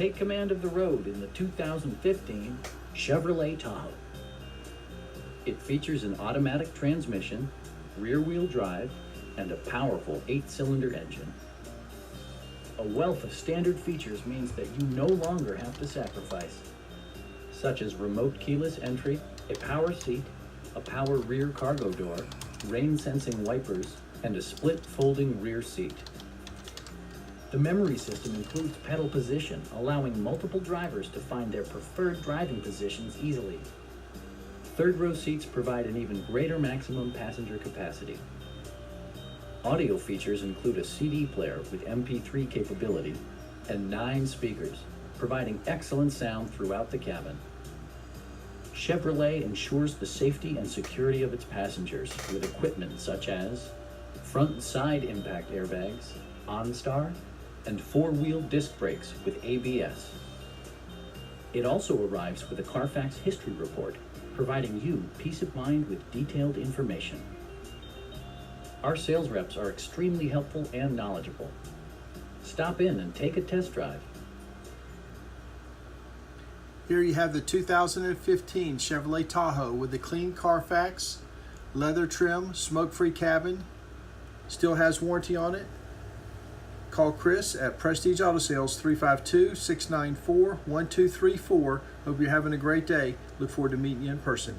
Take command of the road in the 2015 Chevrolet Tahoe. It features an automatic transmission, rear-wheel drive, and a powerful 8-cylinder engine. A wealth of standard features means that you no longer have to sacrifice, such as remote keyless entry, a power seat, a power rear cargo door, rain-sensing wipers, and a split folding rear seat. The memory system includes pedal position, allowing multiple drivers to find their preferred driving positions easily. Third-row seats provide an even greater maximum passenger capacity. Audio features include a CD player with MP3 capability and 9 speakers, providing excellent sound throughout the cabin. Chevrolet ensures the safety and security of its passengers with equipment such as front and side impact airbags, OnStar, and 4-wheel disc brakes with ABS. It also arrives with a Carfax history report, providing you peace of mind with detailed information. Our sales reps are extremely helpful and knowledgeable. Stop in and take a test drive. Here you have the 2015 Chevrolet Tahoe with the clean Carfax, leather trim, smoke-free cabin, still has warranty on it. Call Chris at Prestige Auto Sales 352-694-1234. Hope you're having a great day. Look forward to meeting you in person.